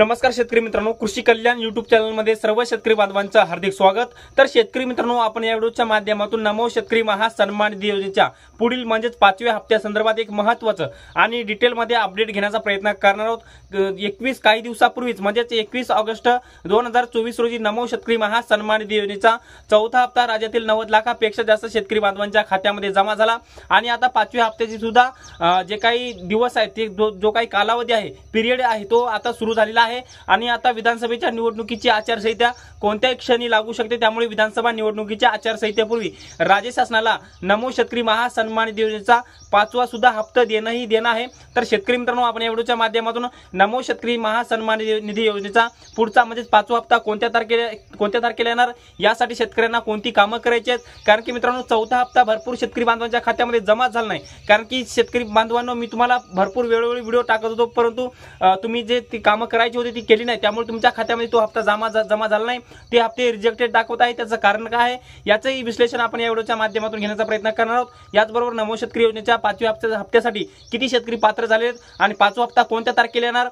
नमस्कार शेतकरी मित्रांनो, कृषी कल्याण YouTube चॅनल मध्ये सर्व शेतकरी बांधवांचं हार्दिक स्वागत। तर शेतकरी मित्रांनो, आपण या व्हिडिओच्या माध्यमातून नमो शेतकरी महासन्मान निधी योजनेच्या पुढील म्हणजेच 5व्या हप्त्यासंदर्भात एक महत्त्वाचं आणि डिटेल मध्ये अपडेट घेण्याचा प्रयत्न करणार आहोत। 21 काही दिवसापूर्वीच म्हणजेच 21 ऑगस्ट 2024 रोजी नमो शेतकरी महासन्मान निधी योजनेचा चौथा हप्ता राज्यातील 90 लाखापेक्षा जास्त शेतकरी बांधवांच्या खात्यामध्ये जमा झाला आणि आता 5व्या हप्त्याची सुद्धा जे काही दिवस आहेत ते जो काही कालावधी आहे, पिरियड आहे, तो आता सुरू झालेला आहे। आणि आता विधानसभेच्या निवडणुकीची आचारसंहिता कोणत्याही क्षणी लागू शकते, त्यामुळे विधानसभा निवडणुकीच्या आचारसंहितेपूर्वी राज्य शासनाला नमो शेतकरी महासन्मान निधी योजनेचा 5वा सुद्धा हप्ता देणं आहे। तर शेतकरी मित्रांनो, आपण या व्हिडिओच्या माध्यमातून नमो शेतकरी महासन्मान निधी योजनेचा पुढचा म्हणजे 5वा हप्ता कोणत्या तारखेला येणार, यासाठी शेतकऱ्यांना कोणती कामं करायची आहेत, कारण की मित्रांनो चौथा हप्ता भरपूर शेतकरी बांधवांच्या खात्यामध्ये जमा झाला नाही। कारण की शेतकरी बांधवांनो, मी तुम्हाला भरपूर वेळोवेळी व्हिडिओ टाकत होतो, परंतु तुम्ही जे ती कामं करायची होती ती केली नाही, त्यामुळे तुमच्या खात्यामध्ये तो हप्ता जमा झाला नाही। ते हप्ते रिजेक्टेड दाखवत आहे, त्याचं कारण काय आहे याचंही विश्लेषण आपण या व्हिडिओच्या माध्यमातून घेण्याचा प्रयत्न करणार आहोत। याचबरोबर नमो शेतकरी योजनेच्या 5व्या हप्त्यासाठी किती शेतकरी पात्र झालेत आणि 5वा हप्ता कोणत्या तारखेला येणार,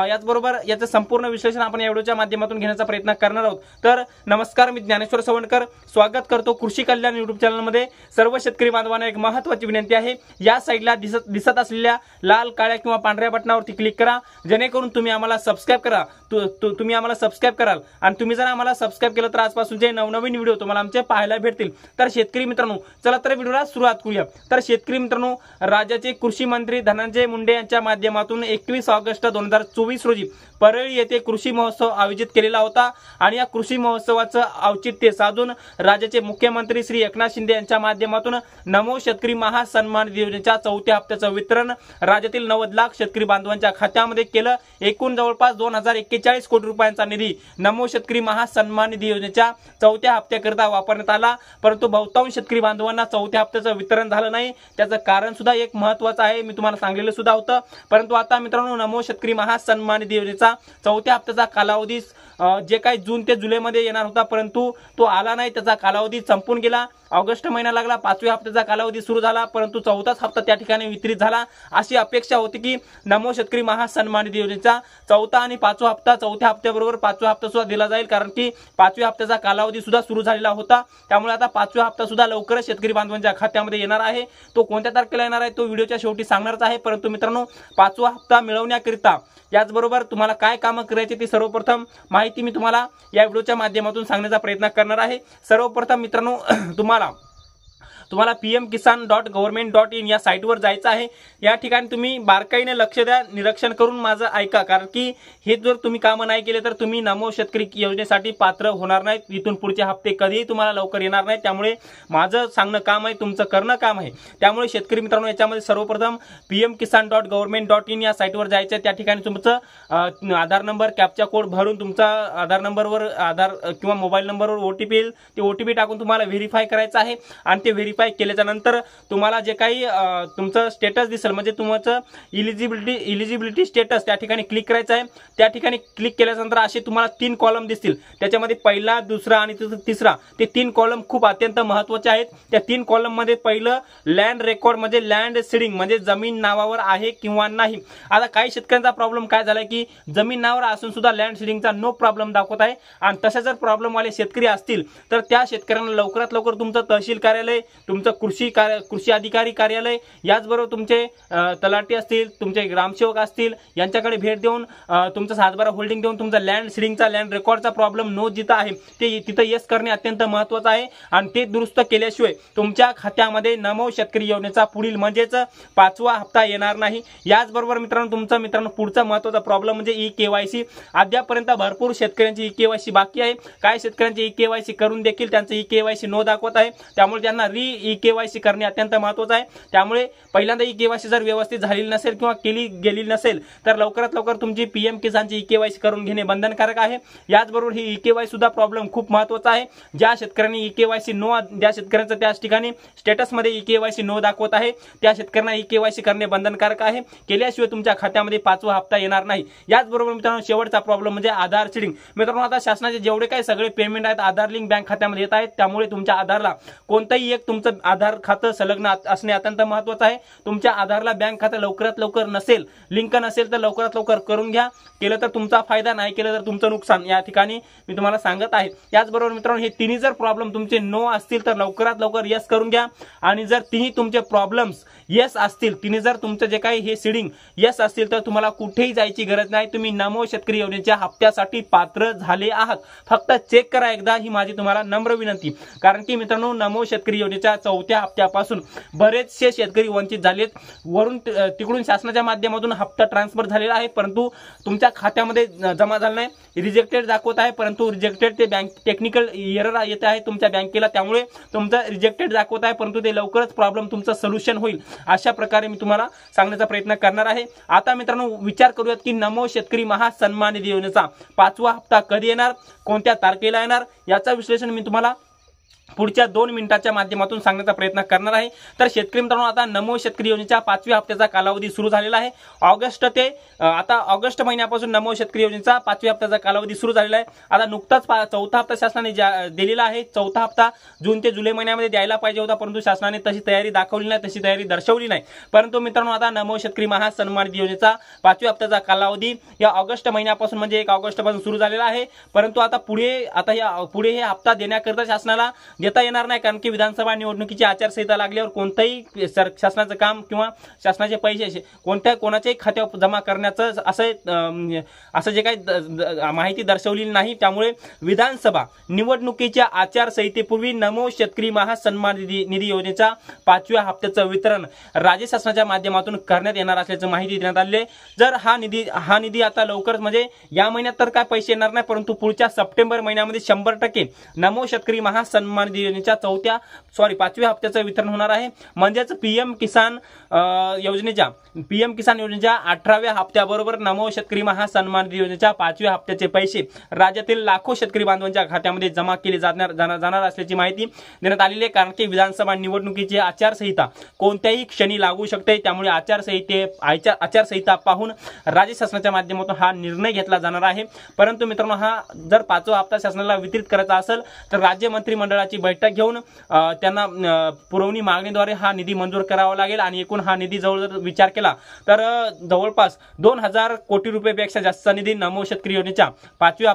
याचबरोबर याचं संपूर्ण विश्लेषण आपण या व्हिडिओच्या माध्यमातून घेण्याचा प्रयत्न करणार आहोत। तर नमस्कार, मी ज्ञानेश्वर सवणकर स्वागत करतो कृषी कल्याण YouTube चॅनल मध्ये। सर्व शेतकरी बांधवांना एक महत्त्वाची विनंती आहे, या साईडला दिसत असलेल्या लाल काळ्या किंवा पांढऱ्या बटनावरती क्लिक करा, जेणेकरून तुम्ही आम्हाला सबस्क्राइब करा। तुम्ही आम्हाला सबस्क्राइब कराल आणि तुम्ही जर आम्हाला सबस्क्राइब केलं तर आजपासूनचे नवनवीन व्हिडिओ तुम्हाला आमचे पाहायला भेटतील। तर शेतकरी मित्रांनो, चला तर व्हिडिओला सुरुवात करूया। तर शेतकरी मित्रांनो, राज्याचे कृषी मंत्री धनंजय मुंडे यांच्या माध्यमातून 21 ऑगस्ट 2024 रोजी परळी येथे कृषी महोत्सव आयोजित केलेला होता आणि या कृषी महोत्सवाचं औचित्य साधून राज्याचे मुख्यमंत्री श्री एकनाथ शिंदे यांच्या माध्यमातून नमो शेतकरी महासन्मान निधी योजनेच्या चौथ्या हप्त्याचं वितरण राज्यातील 90 लाख शेतकरी बांधवांच्या खात्यामध्ये केलं। एकूण जवळपास 2041 कोटी रुपयांचा निधी नमो शेतकरी महासन्मान निधी योजनेच्या चौथ्या हप्त्याकरिता वापरण्यात आला, परंतु बहुतांश शेतकरी बांधवांना चौथ्या हप्त्याचं वितरण झालं नाही। त्याचं कारण सुद्धा एक महत्त्वाचं आहे, मी तुम्हाला सांगितलं सुद्धा होतं। परंतु आता मित्रांनो, नमो शेतकरी महासन्मान निधी योजनेचा चौथ्या हप्त्याचा कालावधी जे काही जून ते जुलैमध्ये येणार होता, परंतु तो आला नाही, त्याचा कालावधी संपून गेला। ऑगस्ट महिना लागला, 5व्या हप्त्याचा कालावधी सुरू झाला, परंतु चौथाच हप्ता त्या ठिकाणी वितरित झाला। अशी अपेक्षा होती की नमो शेतकरी महासन्मान निधी योजनेचा चौथा आणि 5वा हप्ता चौथ्या हप्त्याबरोबर 5वा हप्ता सुद्धा दिला जाईल, कारण की 5व्या हप्त्याचा कालावधी सुद्धा सुरू झालेला होता। त्यामुळे आता 5वा हप्ता सुद्धा लवकरच शेतकरी बांधवांच्या खात्यामध्ये येणार आहे। तो कोणत्या तारखेला येणार आहे तो व्हिडिओच्या शेवटी सांगणारच आहे। परंतु मित्रांनो, 5वा हप्ता मिळवण्याकरिता याचबरोबर तुम्हाला काय कामं करायची ती सर्वप्रथम माहिती मी तुम्हाला या व्हिडिओच्या माध्यमातून सांगण्याचा प्रयत्न करणार आहे। सर्वप्रथम मित्रांनो, तुम्हाला pmkisan.government.in या साईटवर जायचं आहे। या ठिकाणी तुम्ही बारकाईने लक्ष द्या, निरीक्षण करून माझं ऐका, कारण की हे जर तुम्ही कामं नाही केले तर तुम्ही नमो शेतकरी योजनेसाठी पात्र होणार नाहीत। इथून पुढचे हप्ते कधीही तुम्हाला लवकर येणार नाहीत। त्यामुळे माझं सांगणं काम आहे, तुमचं करणं काम आहे। त्यामुळे शेतकरी मित्रांनो, याच्यामध्ये सर्वप्रथम pmkisan.government.in या साईटवर जायचं आहे। त्या ठिकाणी तुमचं आधार नंबर, कॅप्चा कोड भरून तुमचा आधार नंबरवर आधार किंवा मोबाईल नंबरवर OTP येईल, ते OTP टाकून तुम्हाला व्हेरीफाय करायचं आहे आणि ते व्हेरीफाय केल्याच्या नंतर तुम्हाला जे काही तुमचं स्टेटस दिसेल, म्हणजे तुमचं इलिजिबिलिटी स्टेटस, त्या ठिकाणी क्लिक करायचं आहे। त्या ठिकाणी क्लिक केल्यानंतर असे तुम्हाला 3 कॉलम दिसतील, त्याच्यामध्ये पहिला, दुसरा आणि तिसरा, ते 3 कॉलम खूप अत्यंत महत्त्वाचे आहेत। त्या 3 कॉलम मध्ये पहिलं लँड रेकॉर्ड म्हणजे लँड सीडिंग म्हणजे जमीन नावावर आहे किंवा नाही। आता काही शेतकऱ्यांचा प्रॉब्लेम काय झालाय की जमीन नावावर असून सुद्धा लँड सीडिंगचा नो प्रॉब्लेम दाखवत आहे, आणि तसे जर प्रॉब्लेम वाले शेतकरी असतील तर त्या शेतकऱ्यांना लवकरात लवकर तुमचं तहसील कार्यालय, तुमचं कृषी अधिकारी कार्यालय, याचबरोबर तुमचे तलाठी असतील, तुमचे ग्रामसेवक असतील, यांच्याकडे भेट देऊन तुमचा सातबारा होल्डिंग देऊन तुमचा लँड सीडिंगचा, लँड रेकॉर्डचा प्रॉब्लेम नो जिथं आहे ते तिथं येस करणे अत्यंत महत्त्वाचं आहे। आणि ते दुरुस्त केल्याशिवाय तुमच्या खात्यामध्ये नमो शेतकरी योजनेचा पुढील म्हणजेच 5वा हप्ता येणार नाही। याचबरोबर मित्रांनो, पुढचा महत्त्वाचा प्रॉब्लेम म्हणजे EKYC। अद्यापर्यंत भरपूर शेतकऱ्यांची EKYC बाकी आहे। काही शेतकऱ्यांची EKYC करून देखील त्यांचं EKYC नो दाखवत आहे, त्यामुळे त्यांना EKYC करणे अत्यंत महत्त्वाचं आहे। त्यामुळे पहिल्यांदा EKYC जर व्यवस्थित झालेली नसेल किंवा केली गेलेली नसेल तर लवकरात लवकर तुमची PM किसानची EKYC करून घेणे बंधनकारक आहे। याचबरोबर ही EKYC सुद्धा प्रॉब्लेम खूप महत्त्वाचा आहे। ज्या शेतकऱ्यांनी EKYC नो, ज्या शेतकऱ्यांचं त्याच ठिकाणी स्टेटसमध्ये EKYC नो दाखवत आहे, त्या शेतकऱ्यांना EKYC करणे बंधनकारक आहे, केल्याशिवाय तुमच्या खात्यामध्ये 5वा हप्ता येणार नाही। याचबरोबर मित्रांनो, शेवटचा प्रॉब्लेम म्हणजे आधार सीडिंग। मित्रांनो, आता शासनाचे जेवढे काही सगळे पेमेंट आहेत आधार लिंक बँक खात्यामध्ये येत आहेत, त्यामुळे तुमच्या आधारला कोणताही एक तुमचं आधार खातं संलग्न असणे अत्यंत महत्त्वाचं आहे। तुमच्या आधारला बँक खातं लवकरात लवकर नसेल, लिंक नसेल तर लवकरात लवकर करून घ्या। केलं तर तुमचा फायदा, नाही केलं तर तुमचं नुकसान या ठिकाणी मी तुम्हाला सांगत आहे। याचबरोबर मित्रांनो, हे तिन्ही जर प्रॉब्लेम तुमचे नो असतील तर लवकरात लवकर यस करून घ्या, आणि जर तिन्ही तुमचे प्रॉब्लेम्स यस असतील, तिन्ही जर तुमचं जे काही हे सीडिंग यस असतील तर तुम्हाला कुठेही जायची गरज नाही, तुम्ही नमो शेतकरी योजनेच्या हप्त्यासाठी पात्र झाले आहात। फक्त चेक करा एकदा, ही माझी तुम्हाला नम्र विनंती। कारण की मित्रांनो, नमो शेतकरी योजनेच्या 4थ्या हप्त्यापासून बरेचसे शेतकरी वंचित झालेत। वरून तिकडून शासनाच्या माध्यमातून हप्ता ट्रान्सफर झालेला आहे, परंतु तुमच्या खात्यामध्ये जमा झाला नाही, रिजेक्टेड दाखवत आहे, परंतु रिजेक्टेड ते बँक टेक्निकल एरर येत आहे तुमच्या बँकेला, त्यामुळे तुमचं रिजेक्टेड दाखवत आहे, परंतु ते लवकरच प्रॉब्लेम तुमचं सोल्युशन होईल। अशा प्रकारे मी तुम्हाला सांगण्याचा प्रयत्न करणार आहे। आता मित्रांनो, विचार करूयात की नमो शेतकरी महासन्मान निधी योजनेचा 5वा हप्ता कधी येणार, कोणत्या तारखेला येणार, याचा विश्लेषण मी तुम्हाला पुढच्या 2 मिनिटाच्या माध्यमातून सांगण्याचा प्रयत्न करणार आहे। तर शेतकरी मित्रांनो, आता नमो शेतकरी योजनेच्या 5व्या हप्त्याचा कालावधी सुरू झालेला आहे। ऑगस्ट महिन्यापासून नमो शेतकरी योजनेचा 5व्या हप्त्याचा कालावधी सुरू झालेला आहे। आता नुकताच 4था हप्ता शासनाने दिलेला आहे। 4था हप्ता जून ते जुलै महिन्यामध्ये द्यायला पाहिजे होता, परंतु शासनाने तशी तयारी दाखवली नाही, तशी तयारी दर्शवली नाही। परंतु मित्रांनो, आता नमो शेतकरी महासन्मान निधी योजनेचा 5व्या हप्त्याचा कालावधी या ऑगस्ट महिन्यापासून म्हणजे 1 ऑगस्ट पासून सुरू झालेला आहे। परंतु आता पुढे हे हप्ता देण्याकरता शासनाला देता येणार नाही, कारण की विधानसभा निवडणुकीची आचारसंहिता लागल्यावर कोणतेही शासनाचं काम किंवा शासनाचे पैसे कोणाच्याही खात्यावर जमा करण्याचं असं जे काही माहिती दर्शवली नाही। त्यामुळे विधानसभा निवडणुकीच्या आचारसंहितेपूर्वी नमो शेतकरी महासन्मान निधी योजनेच्या 5व्या हप्त्याचं वितरण राज्य शासनाच्या माध्यमातून करण्यात येणार असल्याचं माहिती देण्यात आली आहे। जर हा निधी आता लवकरच, म्हणजे या महिन्यात तर काय पैसे येणार नाही, परंतु पुढच्या सप्टेंबर महिन्यामध्ये 100% नमो शेतकरी महासन्मान निधी योजनेच्या 5व्या हप्त्याचं वितरण होणार आहे। म्हणजेच पीएम किसान योजनेच्या 18व्या हप्त्याबरोबर नमो शेतकरी महासन्मान निधी योजनेच्या 5व्या हप्त्याचे पैसे राज्यातील लाखो शेतकरी बांधवांच्या खात्यामध्ये जमा केले जाणार असल्याची माहिती देण्यात आलेली आहे। कारण की विधानसभा निवडणुकीची आचारसंहिता कोणत्याही क्षणी लागू शकते, त्यामुळे आचारसंहिता पाहून राज्य शासनाच्या माध्यमातून हा निर्णय घेतला जाणार आहे। परंतु मित्रांनो, हा जर 5वा हप्ता शासनाला वितरित करायचा असेल तर राज्य मंत्रिमंडळाची बैठक घेऊन त्यांना पुरवणी मागणीद्वारे हा निधी मंजूर करावा लागेल, आणि एकूण हा निधी जर विचार केला तर जवळपास 2000 कोटी रुपयापेक्षा जास्त निधी नमो शेतकरी योजनेच्या 5व्या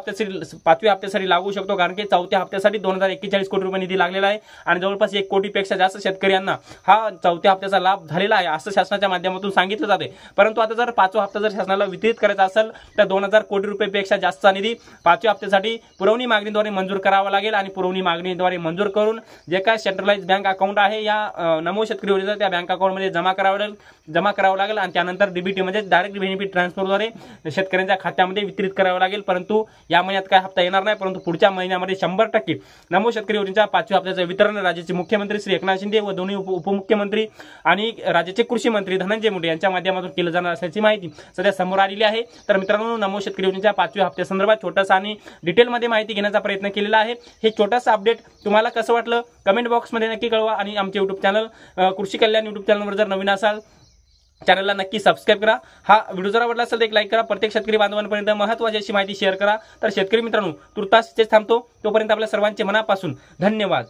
हप्त्यासाठी लागू शकतो। कारण की 4थ्या हप्त्यासाठी 2041 कोटी रुपये निधी लागलेला आहे, आणि जवळपास 1 कोटीपेक्षा जास्त शेतकऱ्यांना हा 4थ्या हप्त्याचा लाभ झालेला आहे असं शासनाच्या माध्यमातून सांगितलं जाते। परंतु आता जर 5वा हप्ता जर शासनाला वितरित करायचा असेल तर 2000 कोटी रुपयापेक्षा जास्त निधी 5व्या हप्त्यासाठी पुरवणी मागणीद्वारे मंजूर करावा लागेल, आणि पुरवणी मागणीद्वारे मंजूर करून जे काय सेंट्रलाइज बँक अकाउंट आहे या नमो शेतकरी योजनेचा त्या बँक अकाउंटमध्ये जमा करावं लागेल, आणि त्यानंतर डीबीटी म्हणजे डायरेक्ट बेनिफिट ट्रान्सफरद्वारे शेतकऱ्यांच्या खात्यामध्ये वितरित करावं लागेल। परंतु या महिन्यात काय हप्ता येणार नाही, परंतु पुढच्या महिन्यामध्ये 100% नमो शेतकरी योजनेच्या 5व्या हप्त्याचं वितरण राज्याचे मुख्यमंत्री श्री एकनाथ शिंदे व दोन्ही उपमुख्यमंत्री आणि राज्याचे कृषी मंत्री धनंजय मुंडे यांच्या माध्यमातून केलं जाणार असल्याची माहिती सध्या समोर आलेली आहे। तर मित्रांनो, नमो शेतकरी योजनेच्या 5व्या हप्त्यासंदर्भात छोटासा आणि डिटेलमध्ये माहिती घेण्याचा प्रयत्न केलेला आहे। हे छोटासा अपडेट तुम्हाला कसं वाटलं कमेंट बॉक्समध्ये नक्की कळवा, आणि आमचे युट्यूब चॅनल कृषी कल्याण युट्यूब चॅनलवर जर नवीन असाल चॅनलला नक्की सबस्क्राईब करा। हा व्हिडिओ जर आवडला असेल तर एक लाईक करा, प्रत्येक शेतकरी बांधवांपर्यंत महत्त्वाची अशी माहिती शेअर करा। तर शेतकरी मित्रांनो, तुर्तास इथेच थांबतो, तोपर्यंत आपल्या सर्वांचे मनापासून धन्यवाद।